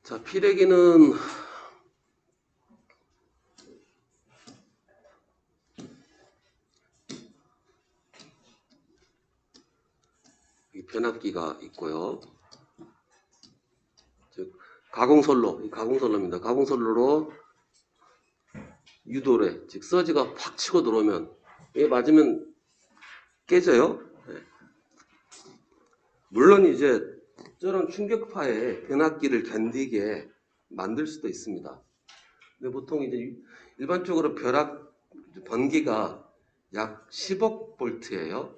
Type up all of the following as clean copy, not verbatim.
자, 피레기는 변압기가 있고요. 즉 가공솔로, 이 가공솔로입니다. 가공솔로로 유도래, 즉 서지가 팍 치고 들어오면 이게 맞으면 깨져요. 네. 물론 이제 저런 충격파에 변압기를 견디게 만들 수도 있습니다. 근데 보통 이제 일반적으로 번기가 약 10억 볼트예요.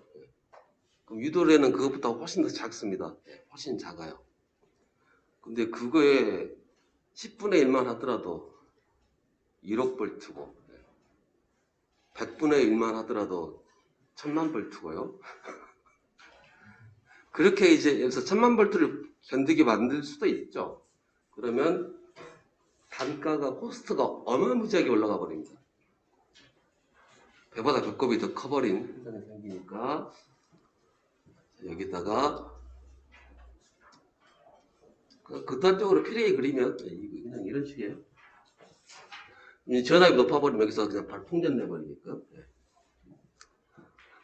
그럼 유도래는 그것보다 훨씬 더 작습니다. 훨씬 작아요. 근데 그거에 10분의 1만 하더라도 1억 볼트고 100분의 1만 하더라도 1000만 볼트고요. 그렇게 이제 여기서 1000만 볼트를 견디게 만들 수도 있죠. 그러면 단가가 코스트가 어마무지하게 올라가 버립니다. 배보다 배꼽이 더 커버린 현상이 생기니까 여기다가 극단적으로 피레기 그리면 그냥 이런 식이에요. 전압이 높아버리면 여기서 그냥 바로 풍전 내버리게끔.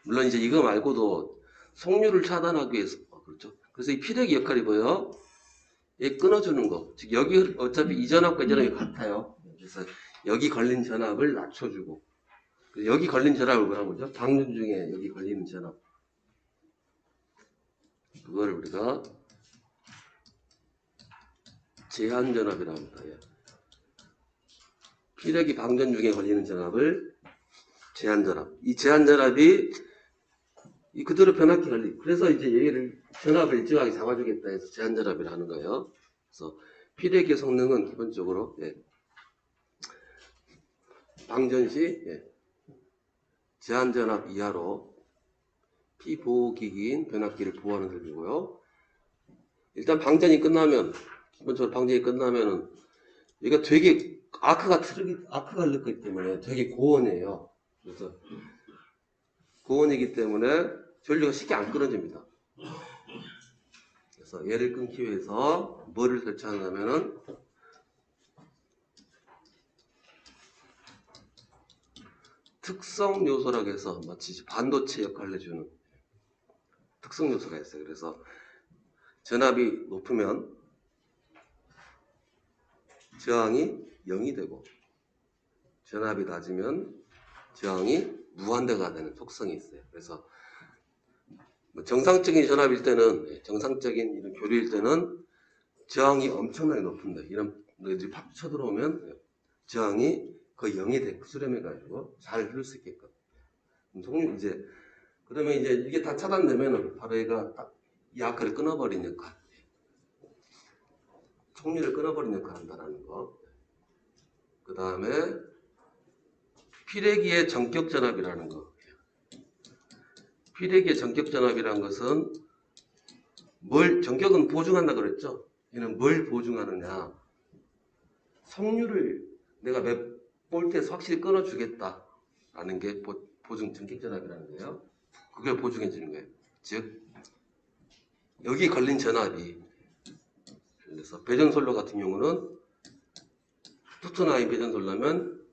물론 이제 이거 말고도 속류를 차단하기 위해서 그렇죠. 그래서 이 피레기 역할이 뭐예요? 얘 끊어주는 거. 즉 여기 어차피 이 전압과 이 전압이 같아요. 그래서 여기 걸린 전압을 낮춰주고 여기 걸린 전압을 뭐라고 그러죠? 방전 중에 여기 걸리는 전압. 그거를 우리가 제한전압이라고 합니다. 피레기 방전 중에 걸리는 전압을 제한전압. 이 제한전압이 그대로 변압기 걸리. 그래서 이제 얘를 전압을 일정하게 잡아주겠다 해서 제한전압이라 하는 거예요. 그래서 피레기 성능은 기본적으로 방전 시 제한전압 이하로 피보호기기인 변압기를 보호하는 설비고요. 일단 방전이 끝나면 기본적으로 방전이 끝나면은 얘가 되게 아크가 흘렀기 때문에 되게 고온이에요. 그래서 고온이기 때문에 전류가 쉽게 안 끊어집니다. 그래서 얘를 끊기 위해서 뭐를 설치하냐면은 특성 요소라고 해서 마치 반도체 역할을 해주는 특성 요소가 있어요. 그래서 전압이 높으면 저항이 0이 되고 전압이 낮으면 저항이 무한대가 되는 속성이 있어요. 그래서 정상적인 전압일 때는 정상적인 이런 교류일 때는 저항이 엄청나게 높은데 이런 것들이 팍 쳐들어오면 저항이 거의 0이 되고 수렴해 가지고 잘 흐를 수 있게끔. 이제 그러면 이제 이게 다 차단되면은 바로 얘가 딱 이 아크를 끊어버린 역할, 속류를 끊어버린 역할을 한다는 거. 그 다음에 피레기의 전격 전압이라는 거. 피레기의 전격 전압이라는 것은 전격은 보증한다 그랬죠. 얘는 뭘 보증하느냐? 속류를 내가 몇 볼트에서 확실히 끊어주겠다라는 게 보증 전격 전압이라는 거예요. 그걸 보증해 주는 거예요. 즉 여기 걸린 전압이 그래서 배전솔로 같은 경우는 투투나인 배전솔로면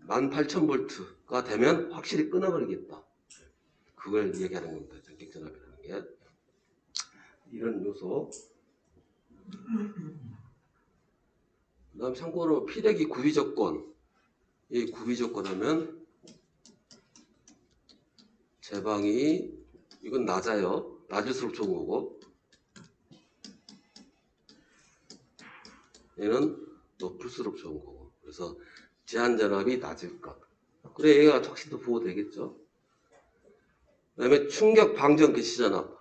18000볼트가 되면 확실히 끊어버리겠다. 그걸 얘기하는 겁니다. 전격 전압이라는 게. 이런 요소. 그 다음 참고로 피레기 구비조건. 이 구비조건 하면 제방이 이건 낮아요. 낮을수록 좋은 거고 얘는 높을수록 좋은 거고. 그래서 제한전압이 낮을 것. 그래 얘가 확실히 더 보호되겠죠. 그 다음에 충격 방전 개시전압.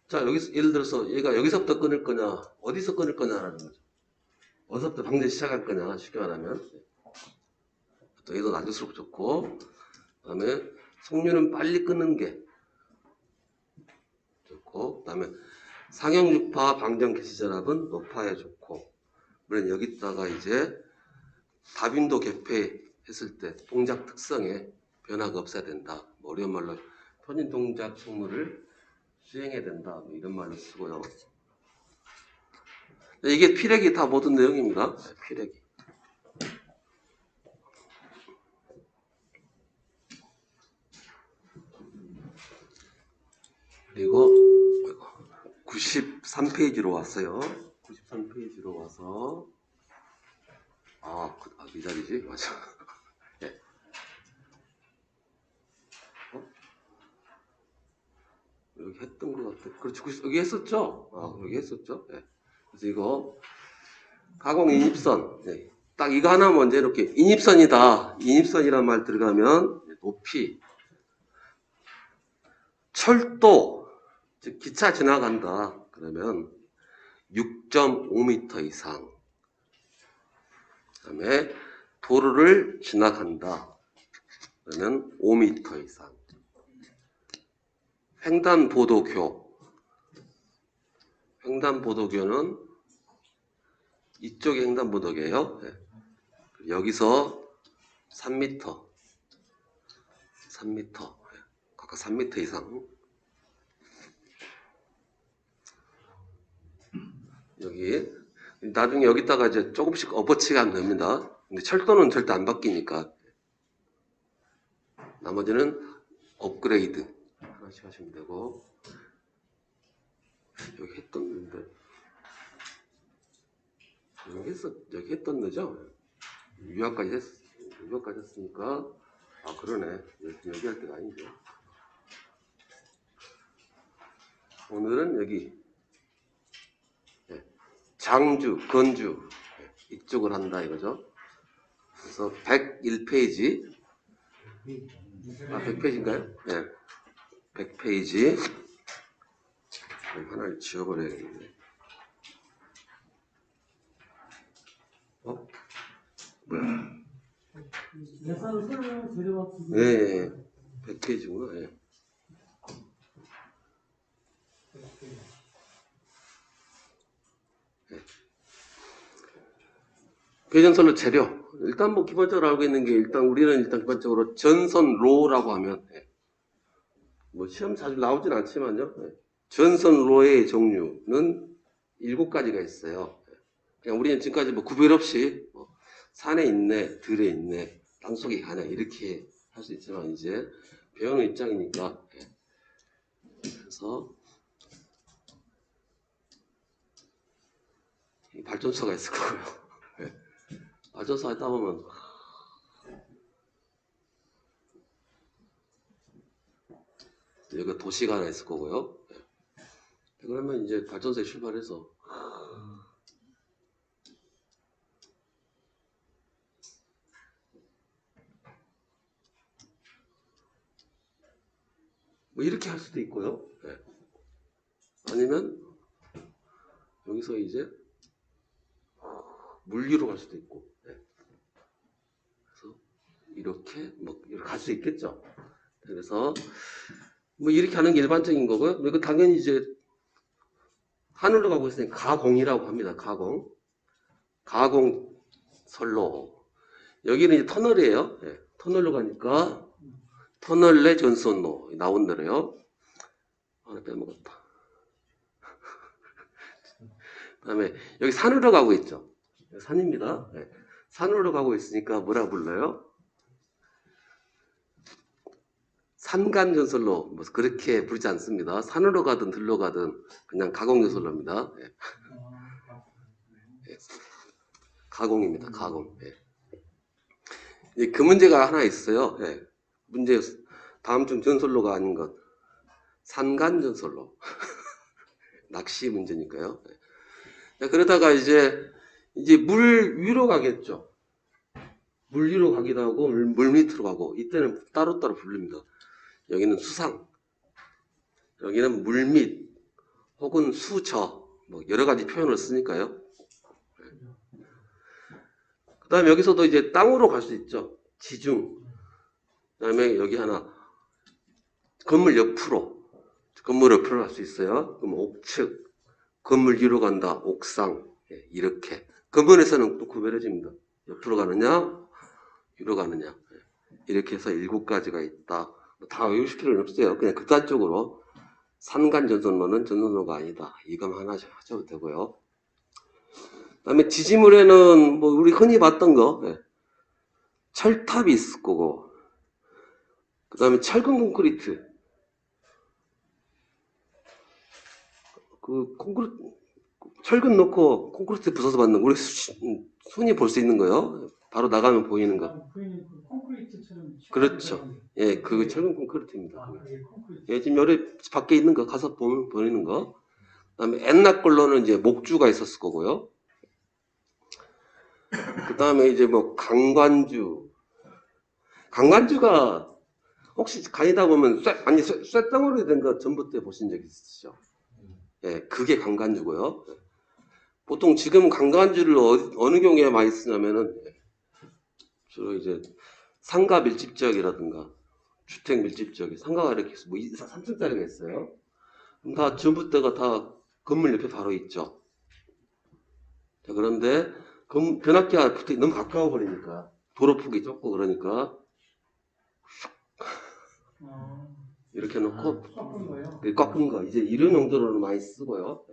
자 여기서 예를 들어서 얘가 여기서부터 끊을 거냐 어디서 끊을 거냐라는 거죠. 어디서부터 방전 시작할 거냐 쉽게 말하면 또 얘도 낮을수록 좋고 그 다음에 속류는 빨리 끊는 게 좋고 그 다음에 상형주파 방전 개시전압은 높아야 좋고 물론 여기다가 이제 다빈도 개폐했을 때 동작 특성에 변화가 없어야 된다. 어려운 말로 편인 동작 총무를 수행해야 된다. 이런 말을 쓰고요. 이게 필액이 다 모든 내용입니다. 필액이. 그리고 93페이지로 왔어요. 93페이지로 와서 이 자리지? 맞아. 네. 여기 했던 것 같아. 그렇지, 여기 했었죠? 여기 했었죠? 네. 그래서 이거 가공 인입선. 네. 딱 이거 하나 먼저 이렇게 인입선이다. 인입선이란 말 들어가면 높이 철도, 즉 기차 지나간다. 그러면 6.5m 이상. 그 다음에 도로를 지나간다. 그러면 5m 이상. 횡단보도교. 횡단보도교는 이쪽이 횡단보도교예요. 네. 여기서 3m. 3m. 각각 3m 이상. 여기 나중에 여기다가 이제 조금씩 업어치기하면 됩니다. 근데 철도는 절대 안 바뀌니까 나머지는 업그레이드 하나씩 하시면 되고. 여기 했던 데인데 여기 했던 데죠? 유학까지 했으니까 그러네. 여기 할 때가 아니죠. 오늘은 여기 장주, 건주 이쪽을 한다 이거죠. 그래서 101페이지 100페이지인가요? 네. 100페이지 하나를 지워버려야겠는데. 뭐야? 네, 100페이지구나. 네. 배전선로 재료. 일단 뭐 기본적으로 알고 있는 게 우리는 기본적으로 전선로라고 하면 뭐 시험 자주 나오진 않지만요. 전선로의 종류는 7가지가 있어요. 그냥 우리는 지금까지 뭐 구별 없이 산에 있네, 들에 있네, 땅속에 가네 이렇게 할 수 있지만 이제 배우는 입장이니까 그래서 발전소가 있을 거고요. 발전소 하다 보면 여기 도시가 하나 있을 거고요. 그러면 이제 발전소에 출발해서 뭐 이렇게 할 수도 있고요. 아니면 여기서 이제 물류로 갈 수도 있고. 그래서 이렇게 갈 수 있겠죠. 그래서 뭐 이렇게 하는 게 일반적인 거고요. 그리고 당연히 이제 하늘로 가고 있으니까 가공이라고 합니다. 가공 선로. 여기는 이제 터널이에요. 터널로 가니까 터널 내 전선로 나온 대로요. 하나 빼먹었다. 그 다음에 여기 산으로 가고 있죠. 산입니다. 산으로 가고 있으니까 뭐라 불러요? 산간전선로 뭐 그렇게 부르지 않습니다. 산으로 가든 들로 가든 그냥 가공전선로입니다. 가공입니다. 가공. 그 문제가 하나 있어요. 문제 다음 중 전선로가 아닌 것. 산간전선로. 낚시 문제니까요. 그러다가 이제 물 위로 가겠죠. 물 위로 가기도 하고 물 밑으로 가고 이때는 따로따로 부릅니다. 여기는 수상, 여기는 물밑 혹은 수저 뭐 여러 가지 표현을 쓰니까요. 그 다음에 여기서도 이제 땅으로 갈 수 있죠. 지중. 그 다음에 여기 하나 건물 옆으로 갈 수 있어요. 그럼 옥측, 건물 위로 간다. 옥상 이렇게 건물에서는 또 구별해집니다. 옆으로 가느냐 위로 가느냐 이렇게 해서 7가지가 있다. 다 외우실 필요는 없어요. 그냥 극단적으로 산간전선로는 전선로가 아니다. 이것만 하나 하셔도 되고요. 그다음에 지지물에는 뭐 우리 흔히 봤던 거 철탑이 있을 거고, 그다음에 철근 콘크리트, 그 콘크리트 철근 넣고 콘크리트 부숴서 받는 우리 손이 볼 수 있는 거요. 바로 나가면 보이는 거. 보이는 그 콘크리트처럼. 그렇죠. 예, 그 철근 콘크리트입니다. 그게 콘크리트. 예, 지금 여기 밖에 있는 거 가서 보면 보이는 거. 그다음에 옛날 걸로는 이제 목주가 있었을 거고요. 그다음에 이제 뭐 강관주가 혹시 다니다 보면 쇳덩어리 된 거 전봇대 보신 적 있으시죠? 예, 그게 강관주고요. 보통 지금 강관주를 어느 경우에 많이 쓰냐면은 주로 이제 상가 밀집 지역이라든가 주택 밀집 지역에 상가가 이렇게 뭐 3층짜리가 있어요. 그럼 다 전봇대가 다 건물 옆에 바로 있죠. 자, 그런데 변압기가 너무 가까워 버리니까 도로 폭이 좁고 그러니까 이렇게 놓고 꺾은 거 이제 이런 용도로는 많이 쓰고요.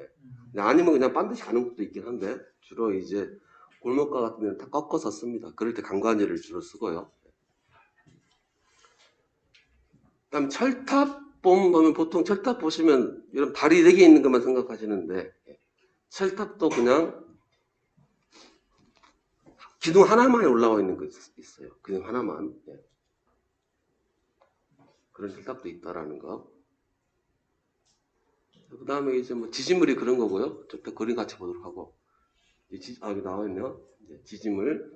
아니면 그냥 반드시 가는 것도 있긴 한데 주로 이제 골목가 같은 데는 다 꺾어서 씁니다. 그럴 때 강관위를 주로 쓰고요. 그다음 철탑 보면 보통 철탑 보시면 이런 다리 4개 있는 것만 생각하시는데 철탑도 그냥 기둥 하나만 올라와 있는 거 있어요. 기둥 하나만. 그런 철탑도 있다라는 거. 그 다음에 이제 뭐 지지물이 그런 거고요. 좀 더 그림 같이 보도록 하고. 여기 나와 있네요. 지지물.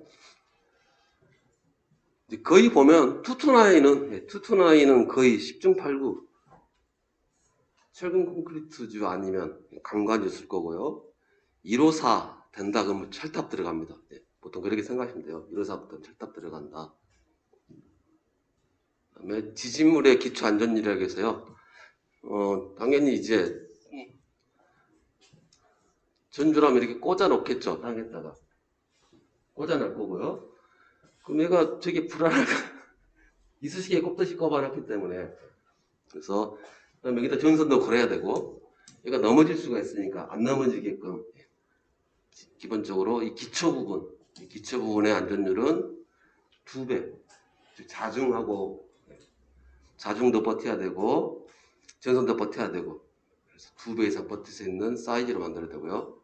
거의 보면 투투나이는 거의 10중 8구. 철근 콘크리트주 아니면 강관주 쓸 거고요. 154 된다 그러면 철탑 들어갑니다. 보통 그렇게 생각하시면 돼요. 154부터 철탑 들어간다. 그다음에 지진물의 기초 안전이라고 해서요. 당연히 이제 전주라면 이렇게 꽂아 놓겠죠. 땅에다가 꽂아 놓을 거고요. 그럼 얘가 되게 불안하게 이쑤시개에 꼽듯이 꼽아놨기 때문에 그래서 여기다 전선도 걸어야 되고 얘가 넘어질 수가 있으니까 안 넘어지게끔 기본적으로 이 기초 부분의 안전율은 2배 자중도 버텨야 되고 전선도 버텨야 되고 그래서 2배 이상 버틸 수 있는 사이즈로 만들어야 되고요.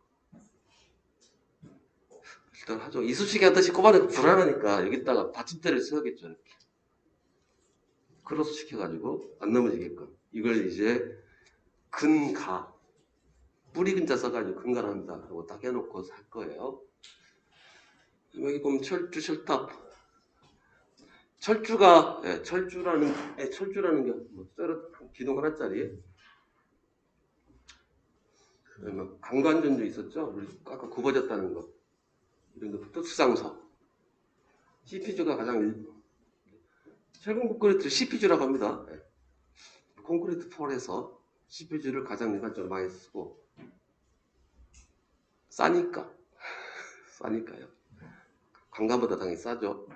일단 하죠. 이쑤시개 하듯이 꼽아내고 불안하니까 여기다가 받침대를 써야겠죠. 이렇게 크로스 시켜가지고 안 넘어지게끔 이걸 이제 뿌리 근자 써가지고 근가를 한다 하고 딱 해놓고 할 거예요. 여기 보면 철탑 철주라는 게 뭐 기둥 하나짜리 강관전도 있었죠. 우리 아까 굽어졌다는 거 이런 것부터 수상서 CP주가 가장 철근 콘크리트 CP주라고 합니다. 콘크리트 폴에서 CP주를 가장 일반적으로 많이 쓰고 싸니까요. 강간보다 당연히 싸죠.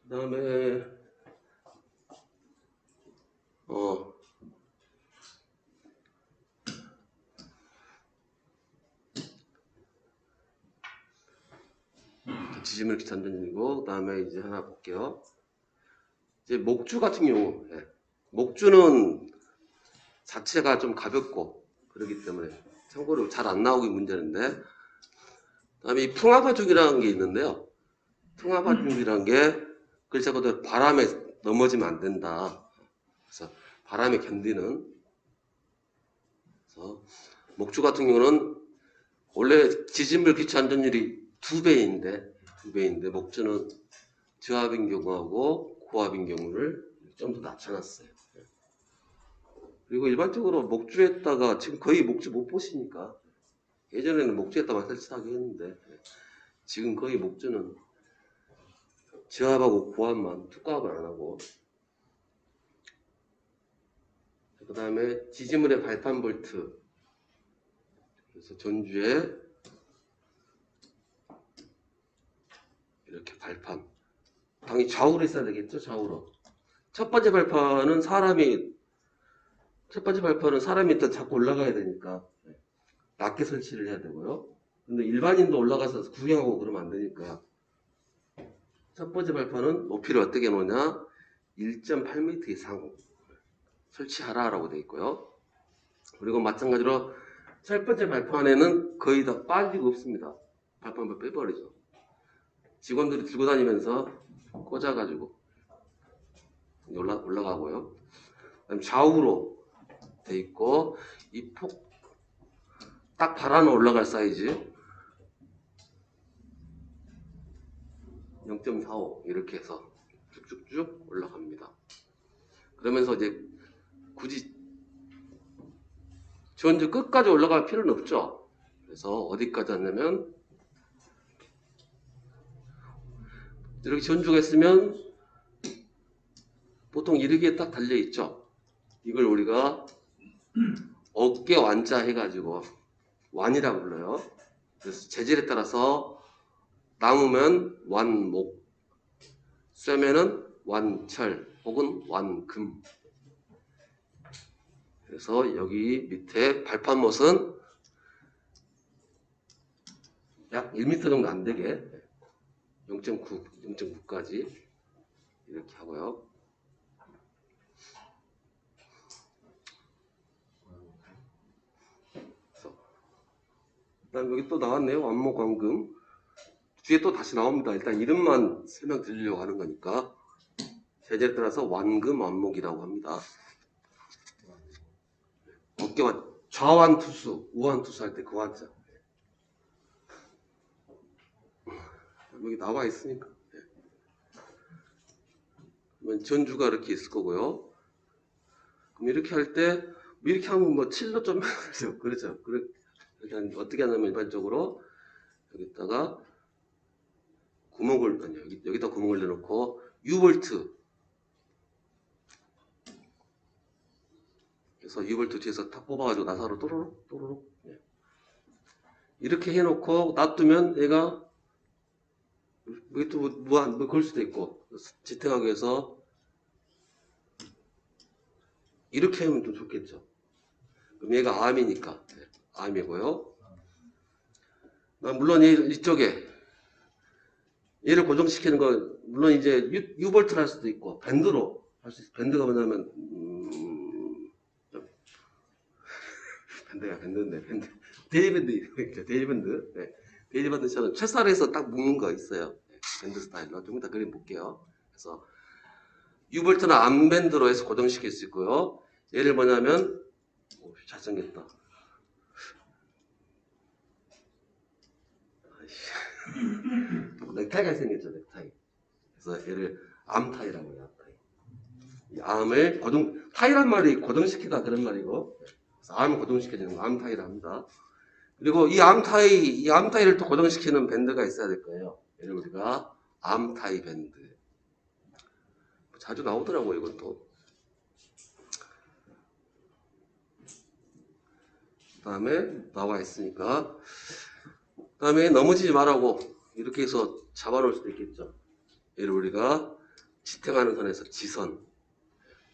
그 다음에 지지물 기초 안전이고 그 다음에 이제 하나 볼게요. 이제 목주 같은 경우 목주는 자체가 좀 가볍고 그렇기 때문에 참고로 잘 안 나오기 문제인데 그다음에 이 풍화바죽이라는 게 있는데요. 풍화바죽이라는 게 글자 그대로 바람에 넘어지면 안 된다. 그래서 바람에 견디는. 그래서 목주 같은 경우는 원래 지진물 기초 안전율이 2배인데 목주는 저압인 경우하고 고압인 경우를 좀 더 낮춰놨어요. 그리고 일반적으로 목주에다가 지금 거의 목주 못 보시니까 예전에는 목주에다만 설치하게 했는데 지금 거의 목주는 저압하고 고압만 투과압을 안 하고 그 다음에 지지물의 발판 볼트 그래서 전주에 이렇게 발판 당연히 좌우로 있어야 되겠죠. 좌우로 첫 번째 발판은 사람이 일단 자꾸 올라가야 되니까 낮게 설치를 해야 되고요. 근데 일반인도 올라가서 구경하고 그러면 안 되니까 첫 번째 발판은 높이를 어떻게 놓냐 1.8m 이상 설치하라라고 되어 있고요. 그리고 마찬가지로 첫 번째 발판에는 거의 다 빠지고 없습니다. 발판을 빼버리죠. 직원들이 들고 다니면서 꽂아가지고 올라가고요. 그다음 좌우로 돼 있고 이 폭 딱 바라는 올라갈 사이즈 0.45 이렇게 해서 쭉쭉쭉 올라갑니다. 그러면서 이제 굳이 전주 끝까지 올라갈 필요는 없죠. 그래서 어디까지 왔냐면 이렇게 전주가 있으면 보통 이렇게 딱 달려 있죠. 이걸 우리가 어깨 완자 해가지고 완이라고 불러요. 그래서 재질에 따라서 나무면 완목, 쇠면은 완철 혹은 완금. 그래서 여기 밑에 발판못은 약 1m 정도 안 되게 0.9까지 이렇게 하고요. 그다음 여기 또 나왔네요. 완목 완금. 뒤에 또 다시 나옵니다. 일단 이름만 설명드리려고 하는 거니까 재질에 따라서 완금 완목이라고 합니다. 어깨와 좌완 투수, 우완 투수 할 때 그 완자. 여기 나와 있으니까. 그러면 전주가 이렇게 있을 거고요. 그럼 이렇게 할 때 이렇게 하면 뭐 7도 좀 그렇죠. 그렇게 하면 어떻게 하냐면 일반적으로 여기다가 구멍을 아니 여기다 구멍을 내놓고 U볼트 그래서 U볼트 뒤에서 탁 뽑아가지고 나사로 또로록 이렇게 해놓고 놔두면 얘가 이게 또 무한 걸 수도 있고 지탱하기 위해서 이렇게 하면 좀 좋겠죠. 그럼 얘가 암이니까 암이고요. 물론 이쪽에 얘를 고정시키는 거 물론 이제 U볼트를 할 수도 있고 밴드로 할 수 있어. 밴드가 뭐냐면 밴드인데 데이밴드 네. 데이밴드처럼 철사로해서 딱 묶는 거 있어요. 밴드 스타일로 좀 이따 그림 볼게요. 그래서 U볼트는 암밴드로 해서 고정시킬 수 있고요. 얘를 뭐냐면 잘생겼다. 넥타이가 생겼죠, 넥타이. 그래서 얘를 암타이라고 해요, 암타이. 이 암을 타이란 말이 고정시키다 그런 말이고, 그래서 암을 고정시켜주는 거 암타이라 합니다. 그리고 이 암타이를 또 고정시키는 밴드가 있어야 될 거예요. 얘를 우리가 암타이 밴드. 자주 나오더라고요, 이건 또. 그 다음에 나와 있으니까. 그 다음에 넘어지지 말라고 이렇게 해서 잡아놓을 수도 있겠죠. 얘를 우리가 지탱하는 선에서 지선.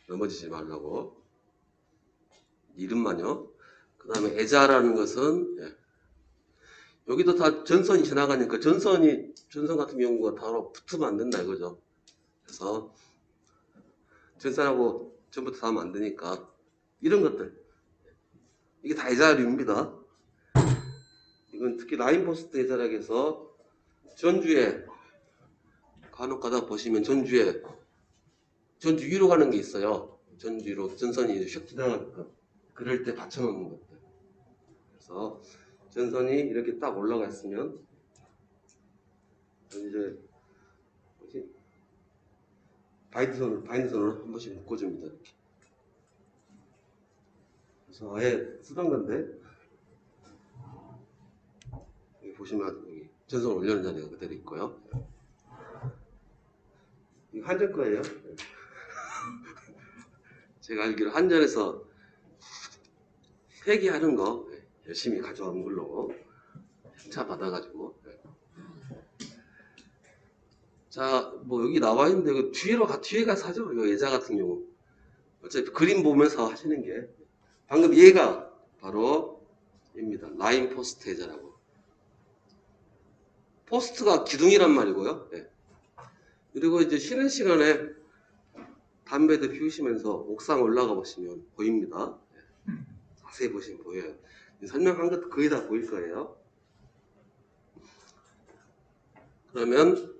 넘어지지 말라고. 이름만요. 그 다음에 애자라는 것은, 여기도 다 전선이 지나가니까 전선 같은 경우가 바로 붙으면 안 된다 이거죠. 그래서 전선하고 전부 다 하면 안 되니까 이런 것들 이게 다 애자류입니다. 이건 특히 라인포스트 애자라고 해서 전주에 간혹 가다 보시면 전주 위로 가는 게 있어요. 전주 위로 전선이 슉 지나가니까 그럴 때 받쳐놓는 것들. 그래서 전선이 이렇게 딱 올라가 있으면 이제 바인드선으로 한 번씩 묶어줍니다. 이렇게. 그래서 아예 쓰던 건데 여기 보시면 여기 전선 올려놓은 자리가 그대로 있고요. 이거 한전 거예요. 제가 알기로 한전에서 폐기하는 거 열심히 가져온 걸로 행차 받아가지고. 자, 뭐 여기 나와 있는데 그 뒤에 가서 하죠. 이 예자 같은 경우. 어차피 그림 보면서 하시는 게 방금 얘가 바로 입니다. 됩니다. 라인 포스트 해제라고. 포스트가 기둥이란 말이고요. 예. 그리고 이제 쉬는 시간에 담배도 피우시면서 옥상 올라가 보시면 보입니다. 예. 자세히 보시면 보여요. 설명한 것도 거의 다 보일 거예요. 그러면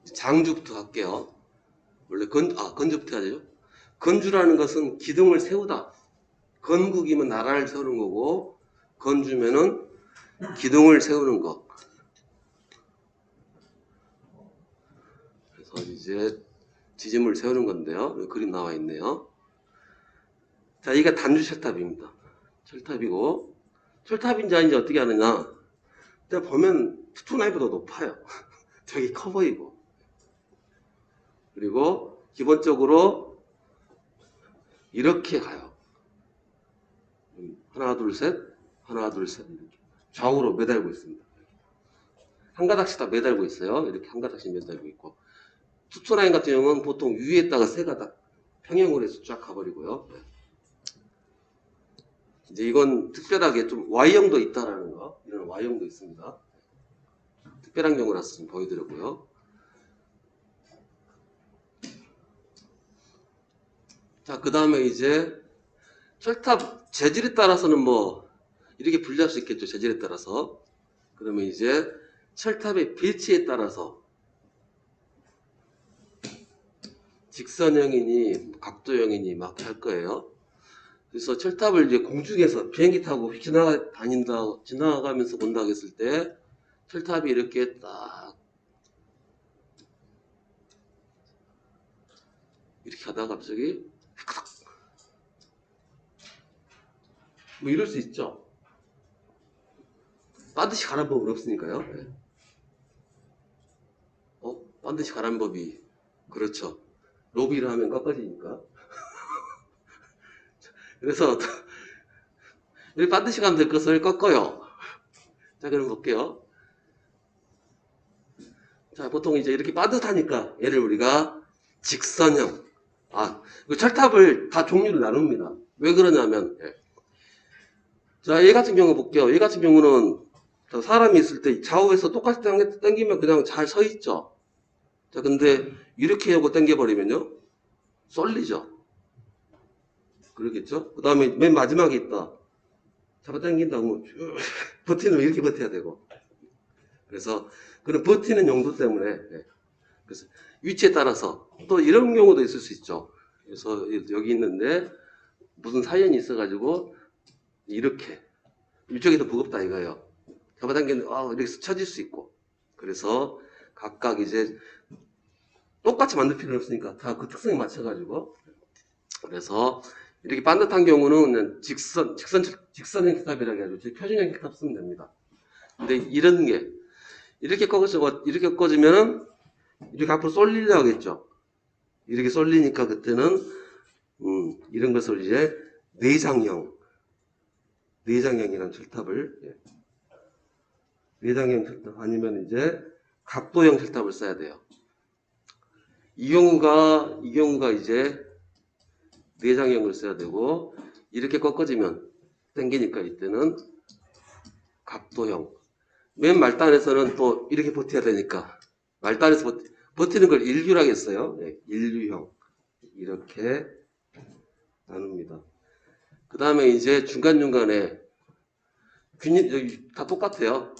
장주부터 할게요. 원래 건주부터 해야 되죠. 건주라는 것은 기둥을 세우다. 건국이면 나라를 세우는 거고, 건주면은 기둥을 세우는 거. 그래서 이제 지짐을 세우는 건데요. 여기 그림 나와 있네요. 자, 이게 단주 철탑입니다. 철탑이고, 철탑인지 아닌지 어떻게 하느냐. 일단 보면 투투나이보다 높아요. 저기 커 보이고. 그리고 기본적으로 이렇게 가요. 하나, 둘, 셋, 하나, 둘, 셋. 이렇게 좌우로 매달고 있습니다. 한 가닥씩 다 매달고 있어요. 이렇게 한 가닥씩 매달고 있고. 투투라인 같은 경우는 보통 위에다가 세 가닥 평행으로 해서 쫙 가버리고요. 이제 이건 특별하게 좀 Y형도 있다라는 거. 이런 Y형도 있습니다. 특별한 경우라서 좀 보여드렸고요. 자, 그 다음에 이제 철탑 재질에 따라서는 뭐 이렇게 분리할 수 있겠죠. 재질에 따라서. 그러면 이제 철탑의 배치에 따라서 직선형이니 각도형이니 막 할 거예요. 그래서 철탑을 이제 공중에서 비행기 타고 지나가면서 본다고 했을 때 철탑이 이렇게 딱 이렇게 하다가 갑자기 뭐 이럴 수 있죠. 반드시 가란 법은 없으니까요. 네. 반드시 가란 법이 그렇죠. 로비를 하면 꺾어지니까. 그래서 여기 반드시 가면 될 것을 꺾어요. 자, 그럼 볼게요. 자, 보통 이제 이렇게 반듯하니까 얘를 우리가 직선형. 그 철탑을 다 종류를 나눕니다. 왜 그러냐면, 자, 얘 같은 경우 볼게요. 얘 같은 경우는 사람이 있을 때 좌우에서 똑같이 당기면 그냥 잘 서 있죠. 자, 근데 이렇게 하고 당겨버리면요, 쏠리죠. 그러겠죠? 그 다음에 맨 마지막에 있다. 잡아당긴다고 버티는 이렇게 버텨야 되고. 그래서 그런 버티는 용도 때문에 그래서 위치에 따라서 또 이런 경우도 있을 수 있죠. 그래서 여기 있는데 무슨 사연이 있어가지고 이렇게 이쪽이 더 무겁다 이거예요. 잡아당기는 이렇게 스쳐질 수 있고. 그래서 각각 이제 똑같이 만들 필요는 없으니까 다 그 특성에 맞춰가지고. 그래서 이렇게 반듯한 경우는 그냥 직선형 철탑이라고 해가지고 표준형 철탑 쓰면 됩니다. 근데 이런 게 이렇게 꺾어지면은 이렇게 앞으로 쏠리려 하겠죠. 이렇게 쏠리니까 그때는 이런 것을 이제 내장형이라는 철탑을 내장형 철탑 아니면 이제 각도형 철탑을 써야 돼요. 이 경우가 이제 내장형을 써야 되고 이렇게 꺾어지면 당기니까 이때는 각도형. 맨 말단에서는 또 이렇게 버텨야 되니까 말단에서 버티는 걸 일류라고 했어요. 일류형 이렇게 나눕니다. 그 다음에 이제 중간중간에 여기 다 똑같아요.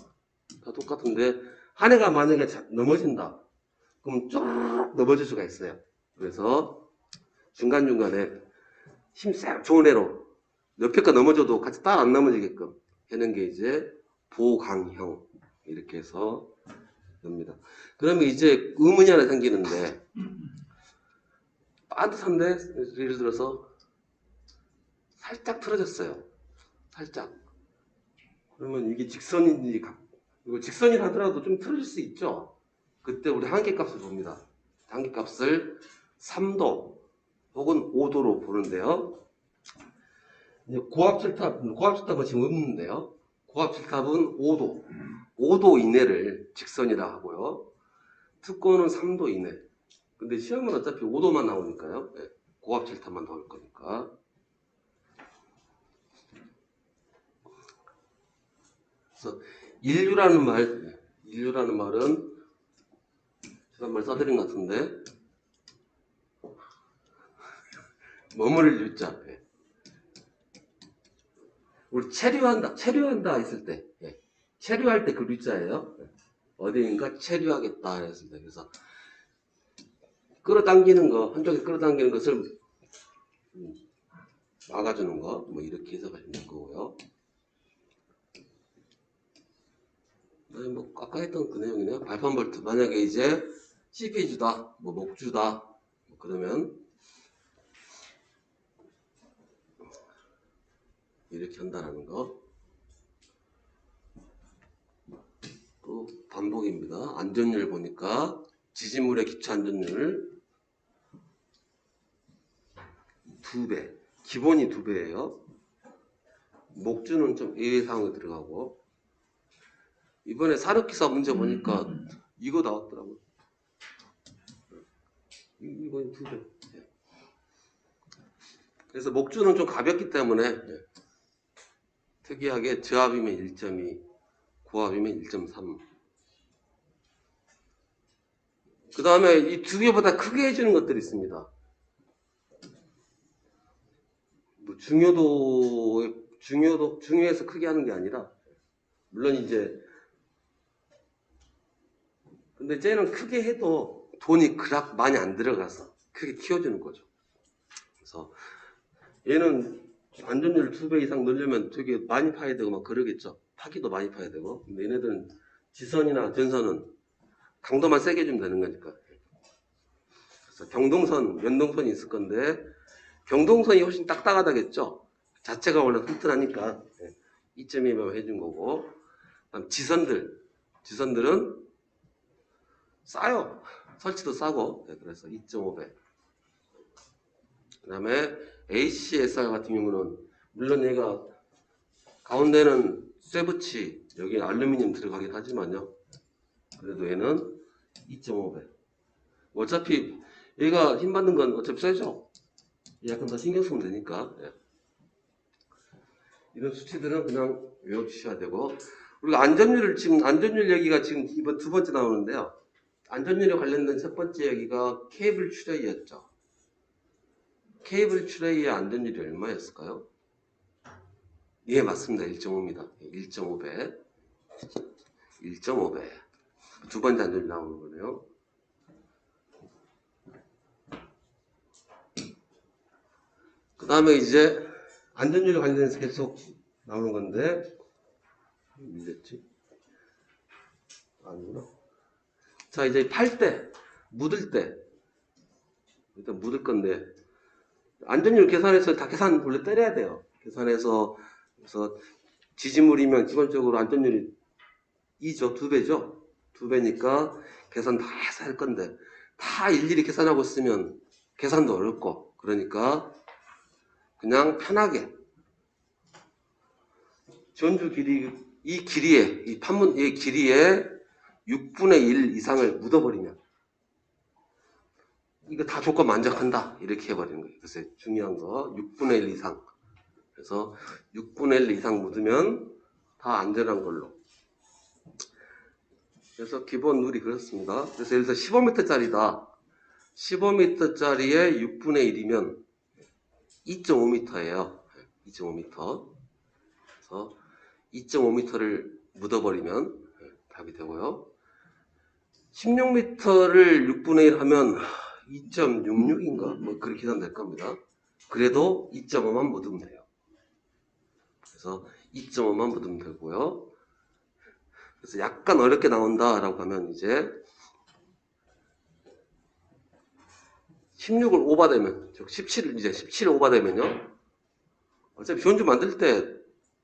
다 똑같은데 한 해가 만약에 넘어진다. 그럼 쭉 넘어질 수가 있어요. 그래서 중간중간에 힘 좋은 애로 옆에 거 넘어져도 같이 따라 안 넘어지게끔 하는 게 이제 보강형 이렇게 해서 됩니다. 그러면 이제 의문이 하나 생기는데 반듯한데 예를 들어서 살짝 틀어졌어요. 살짝. 그러면 이게 직선인지 이거 직선이라 하더라도 좀 틀어질 수 있죠. 그때 우리 한계값을 봅니다. 한계값을 3도 혹은 5도로 보는데요. 고압철탑은 지금 없는데요. 고압철탑은 5도 이내를 직선이라 하고요. 특고는 3도 이내. 근데 시험은 어차피 5도만 나오니까요. 고압철탑만 나올 거니까. 그래서 인류라는 말은 지난번에 써드린 것 같은데 머무를 유자. 예. 우리 체류한다 했을 때, 예. 체류할 때 그 유자예요. 예. 어디인가 체류하겠다 했을 때. 그래서 끌어당기는 거, 한쪽에서 끌어당기는 것을 막아주는 거, 뭐 이렇게 해석하시면 될 거고요. 뭐 아까 했던 그 내용이네요. 발판 볼트. 만약에 이제 CP주다, 뭐 목주다, 뭐 그러면 이렇게 한다는 거. 또 반복입니다. 안전율 보니까 지지물의 기초 안전율 2배. 기본이 2배예요. 목주는 좀 예외사항이 들어가고. 이번에 사료기사 문제 보니까 이거 나왔더라고요. 이건 2배. 그래서 목주는 좀 가볍기 때문에 특이하게 저압이면 1.2, 고압이면 1.3. 그 다음에 이 2개보다 크게 해주는 것들이 있습니다. 뭐 중요해서 크게 하는 게 아니라, 물론 이제, 근데 쟤는 크게 해도 돈이 그닥 많이 안 들어가서 크게 키워주는 거죠. 그래서 얘는 안전율 2배 이상 늘려면 되게 많이 파야 되고 막 그러겠죠. 파기도 많이 파야 되고. 근데 얘네들은 지선이나 전선은 강도만 세게 주면 되는 거니까. 그래서 경동선, 연동선이 있을 건데 경동선이 훨씬 딱딱하다겠죠. 자체가 원래 튼튼하니까 2.2만 해준 거고. 그다음 지선들은 싸요. 설치도 싸고. 그래서 2.5배. 그 다음에 ACSR 같은 경우는 물론 얘가 가운데는 쇠붙이 여기 알루미늄 들어가긴 하지만요. 그래도 얘는 2.5배. 어차피 얘가 힘 받는 건 어차피 쇠죠. 약간 더 신경 쓰면 되니까. 이런 수치들은 그냥 외워주셔야 되고. 그리고 안전율 얘기가 지금 이번 2번째 나오는데요. 안전율에 관련된 첫 번째 얘기가 케이블 추레이였죠. 케이블 추레이의 안전율이 얼마였을까요? 예, 맞습니다. 1.5입니다. 1.5배. 1.5배. 두 번째 안전율 나오는 거네요. 그 다음에 이제 안전율에 관련해서 계속 나오는 건데, 밀렸지? 아니구나. 자, 이제 팔 때, 묻을 때, 일단 묻을 건데, 안전율 계산해서 다 계산 원래 때려야 돼요. 계산해서, 그래서 지지물이면 기본적으로 안전율이 2죠. 2배죠. 2배니까 계산 다 해서 할 건데, 다 일일이 계산하고 있으면 계산도 어렵고, 그러니까 그냥 편하게 전주 길이, 이 길이의 6분의 1 이상을 묻어버리면 이거 다 조건 만족한다 이렇게 해버리는 거예요. 그래서 중요한 거 6분의 1 이상. 그래서 6분의 1 이상 묻으면 다 안전한 걸로. 그래서 기본 룰이 그렇습니다. 그래서 예를 들어 15m짜리다. 15m짜리의 6분의 1이면 2.5m예요. 2.5m. 그래서 2.5m를 묻어버리면 답이 되고요. 16m를 6분의 1 하면 2.66인가? 뭐 그렇게 계산될 겁니다. 그래도 2.5만 묻으면 돼요. 그래서 2.5만 묻으면 되고요. 그래서 약간 어렵게 나온다라고 하면 이제 16을 오버되면, 즉 17을 오버되면요. 어차피 전주 만들 때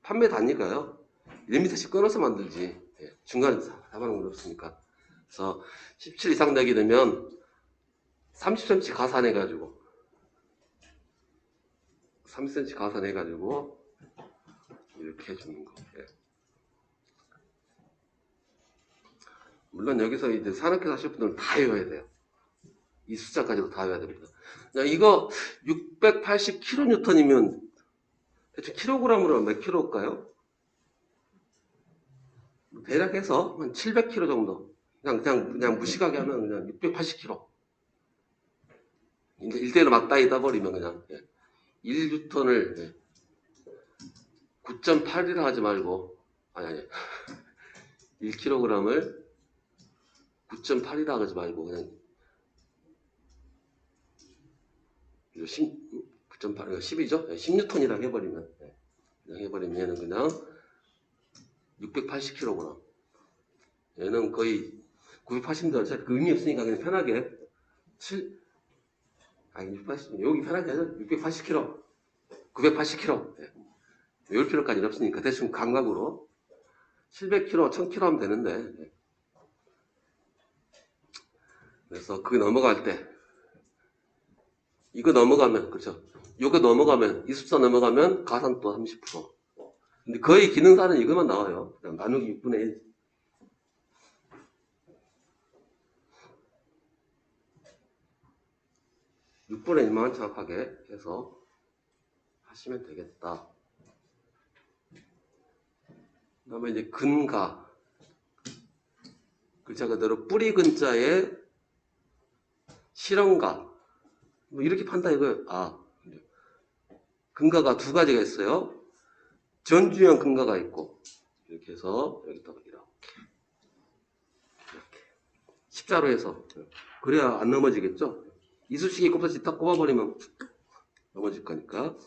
판매 단위가요. 1m씩 끊어서 만들지. 중간에 사만한 건 없으니까. 그래서 17 이상 되게 되면 30cm 가산해가지고 30cm 가산해가지고 이렇게 해주는 거. 물론 여기서 이제 산업계사 하실 분들은 다 외워야 돼요. 이 숫자까지도 다 외워야 됩니다. 이거 680kN이면 대충 킬로그램으로 몇 킬로일까요? 대략 해서 한 700km 정도. 그냥 무식하게 하면 그냥 680km. 이제 1대1로 막 따이다 버리면 그냥 1뉴턴을 9.8이라 하지 말고 아니 1kg을 9.8이라 하지 말고 그냥 9.8, 10이죠? 10뉴턴이라고 해버리면 그냥 해버리면 얘는 그냥 680kg. 얘는 거의 980인데 어차피 그 의미 없으니까 그냥 편하게 680, 여기 편하게 하죠? 680kg, 980kg. 외울 필요까지는 없으니까 대충 감각으로 700kg, 1000kg 하면 되는데 그래서 그게 넘어갈 때 이거 넘어가면 그렇죠. 이거 넘어가면 이습사 넘어가면 가산 또 30%. 근데 거의 기능사는 이것만 나와요. 그냥 나누기 6분의 1. 육 분의 1만 정확하게 해서 하시면 되겠다. 그 다음에 이제 근가. 글자 그대로 뿌리 근자에 실험가. 뭐 이렇게 판다 이거예요. 근가가 두 가지가 있어요. 전주형 근가가 있고 이렇게 해서 여기다가 이렇게 십자로 해서 그래야 안 넘어지겠죠. 이쑤시개 꼽듯이 딱 꼽아버리면 넘어질 거니까.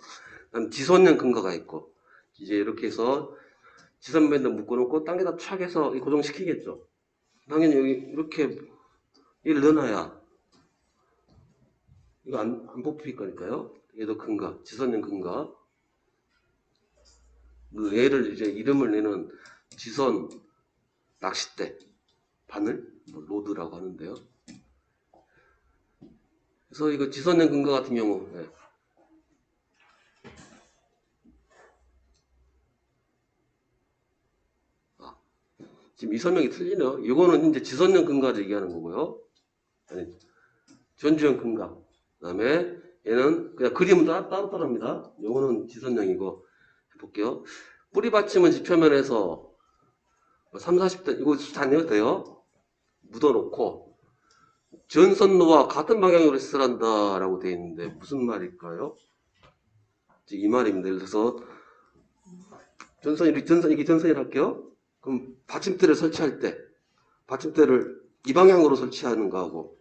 그다음 지선형 근가가 있고 이제 이렇게 해서 지선밴드 묶어놓고 땅에다 착 해서 고정시키겠죠. 당연히 여기 이렇게 얘를 넣어놔야 이거 안 뽑힐 거니까요. 얘도 근가, 지선형 근가. 그 얘를 이제 이름을 내는 지선 낚싯대 바늘, 뭐 로드라고 하는데요. 그래서 이거 지선형 근가 같은 경우 지금 이 설명이 틀리네요. 이거는 이제 지선형 근가를 얘기하는 거고요. 아니, 전주형 근가. 그 다음에 얘는 그냥 그림은 따로따로입니다. 요거는 지선형이고 해볼게요. 뿌리 받침은 지표면에서 3, 40대 이거 다 내도 돼요. 묻어놓고 전선로와 같은 방향으로 시설한다 라고 되어 있는데 무슨 말일까요? 이 말입니다. 예를 들어서 이게 전선이라 할게요. 그럼 받침대를 설치할 때 받침대를 이 방향으로 설치하는 거하고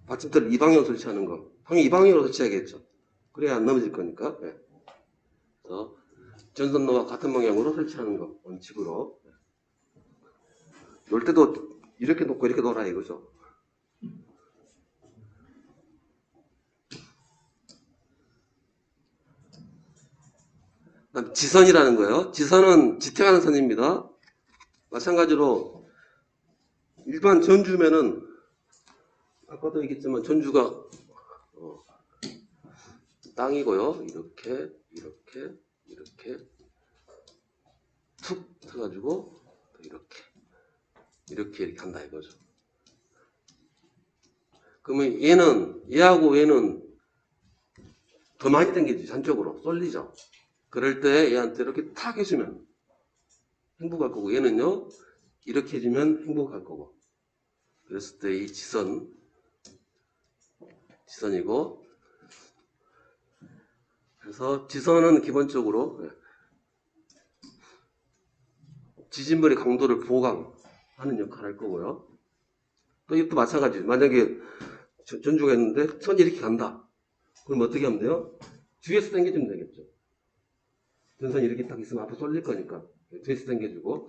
받침대를 이 방향으로 설치하는 거 당연히 이 방향으로 설치해야겠죠. 그래야 안 넘어질 거니까. 그래서 전선로와 같은 방향으로 설치하는 거 원칙으로. 놀 때도 이렇게 놓고 이렇게 놀아 이거죠. 그다음 지선이라는 거예요. 지선은 지탱하는 선입니다. 마찬가지로 일반 전주면은 아까도 얘기했지만 전주가 땅이고요. 이렇게 툭 해가지고 이렇게 한다 이거죠. 그러면 얘하고 얘는 더 많이 당기지 한쪽으로 쏠리죠. 그럴 때 얘한테 이렇게 탁 해주면 행복할 거고 얘는요 이렇게 해주면 행복할 거고. 그랬을 때 이 지선이고 그래서 지선은 기본적으로 지진물의 강도를 보강하는 역할을 할 거고요. 또 이것도 마찬가지. 만약에 전주가 있는데 선이 이렇게 간다. 그럼 어떻게 하면 돼요? 뒤에서 당겨주면 되겠죠. 전선이 이렇게 딱 있으면 앞으로 쏠릴 거니까 뒤에서 당겨주고.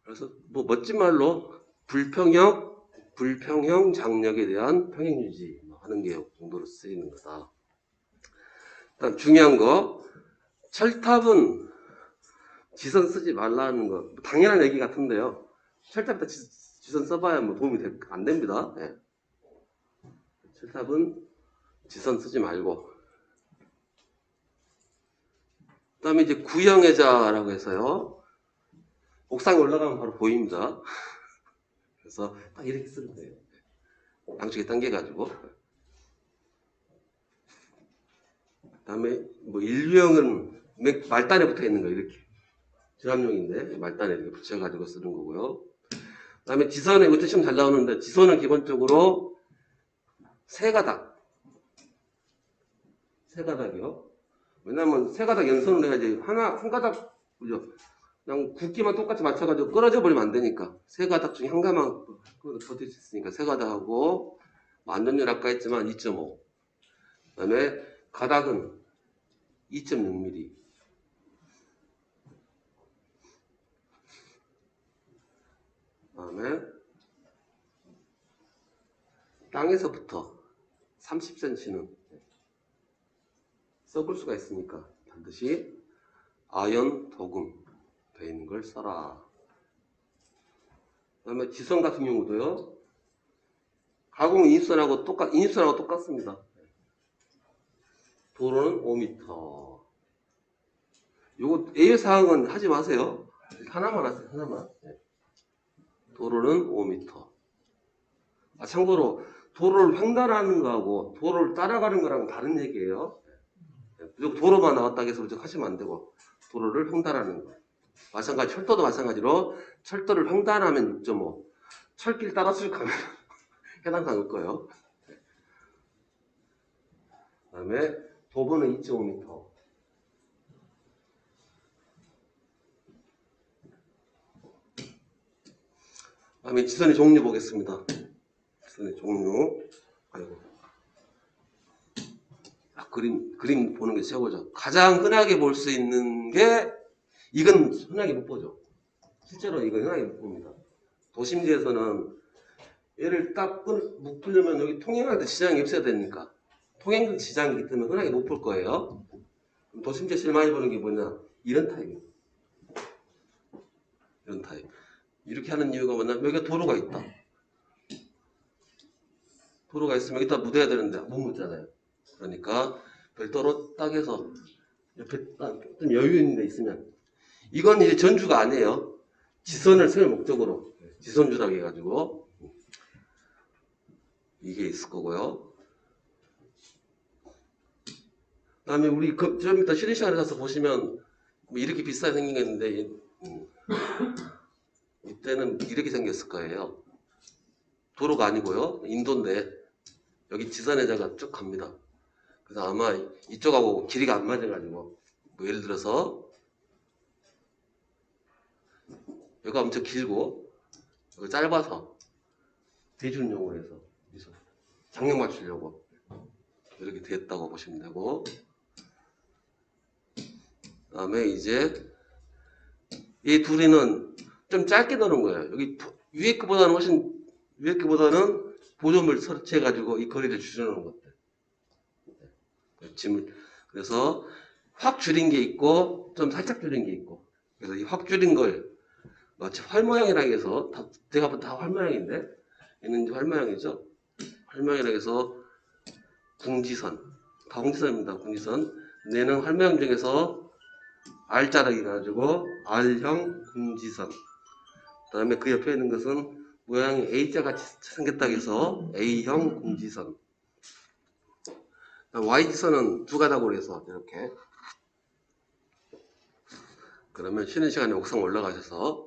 그래서 뭐 멋진 말로 불평형 장력에 대한 평행 유지 하는 게 정도로 쓰이는 거다. 일단 중요한 거 철탑은 지선 쓰지 말라는 거 당연한 얘기 같은데요. 철탑에다 지선 써봐야 뭐 도움이 안 됩니다. 철탑은 지선 쓰지 말고. 그 다음에 이제 구형해자라고 해서요. 옥상에 올라가면 바로 보입니다. 그래서 딱 이렇게 쓰면 돼요. 양쪽에 당겨가지고. 그 다음에 뭐 인류형은 말단에 붙어 있는 거 이렇게. 지압용인데 말단에 이렇게 붙여가지고 쓰는 거고요. 그 다음에 지선은 이것도 시험 잘 나오는데 지선은 기본적으로 세 가닥. 세 가닥이요. 왜냐면 세 가닥 연선을 해야지 한 가닥 그죠? 그냥 굵기만 똑같이 맞춰가지고 끊어져 버리면 안 되니까 세 가닥 중에 한 가닥만 버틸 수 있으니까 세 가닥하고 안전율 아까 했지만 2.5. 그 다음에 가닥은 2.6mm. 그 다음에 땅에서부터 30cm는 썩을 수가 있으니까 반드시 아연 도금 되어 있는 걸 써라. 그 다음에 지선 같은 경우도요. 가공 인입선하고 똑같습니다. 도로는 5m. 요거 예외사항은 하지 마세요. 하나만 하세요. 하나만. 도로는 5m. 참고로 도로를 횡단하는 거하고 도로를 따라가는 거랑 다른 얘기예요. 무조건 도로만 나왔다고 해서 무조건 하시면 안 되고 도로를 횡단하는 거. 마찬가지 철도도 마찬가지로 철도를 횡단하면 6.5. 철길 따라서 가면 해당 강일 거예요. 그 다음에 도보는 2.5m. 그 다음에 지선의 종류 보겠습니다. 지선의 종류. 아이고. 그림 보는 게 최고죠. 가장 흔하게 볼 수 있는 게, 이건 흔하게 못 보죠. 실제로 이건 흔하게 못 봅니다. 도심지에서는 얘를 딱 묶으려면 여기 통행할 때 지장이 없어야 되니까. 통행 지장이기 때문에 흔하게 못 볼 거예요. 도심지에 제일 많이 보는 게 뭐냐? 이런 타입이에요. 이런 타입. 이렇게 하는 이유가 뭐냐면 여기가 도로가 있다. 도로가 있으면 여기다 묻어야 되는데 못 묻잖아요. 그러니까 별도로 딱 해서 옆에 딱 좀 여유 있는 데 있으면, 이건 이제 전주가 아니에요. 지선을 세울 목적으로 지선주라고 해가지고 이게 있을 거고요. 그 다음에 우리 좀 이따 쉬는 시간에 가서 보시면 뭐 이렇게 비싸게 생긴 게 있는데 이때는 이렇게 생겼을 거예요. 도로가 아니고요. 인도인데 여기 지선에다가 쭉 갑니다. 그래서 아마 이쪽하고 길이가 안 맞아가지고 뭐 예를 들어서 여기가 엄청 길고 여기 짧아서 대준용으로 해서 장력 맞추려고 이렇게 됐다고 보시면 되고, 그 다음에 이제 이 둘이는 좀 짧게 넣는 거예요. 여기 위에 거보다는 보조물 설치해가지고 이 거리를 줄여놓은 것들. 짐을. 그래서 확 줄인 게 있고 좀 살짝 줄인 게 있고, 그래서 이 확 줄인 걸 마치 활 모양이라 해서 제가 보면 다 활 모양인데 얘는 이제 활 모양이죠. 활 모양이라 해서 궁지선, 다 궁지선입니다. 궁지선. 얘는 활 모양 중에서 R자락이 가지고 R형 궁지선. 그 다음에 그 옆에 있는 것은 모양이 A자 같이 생겼다고 해서 A형 궁지선. Y지선은 두 가닥으로 해서 이렇게. 그러면 쉬는 시간에 옥상 올라가셔서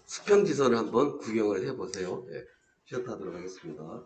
수평지선을 한번 구경을 해보세요. 쉬었다 하도록 하겠습니다.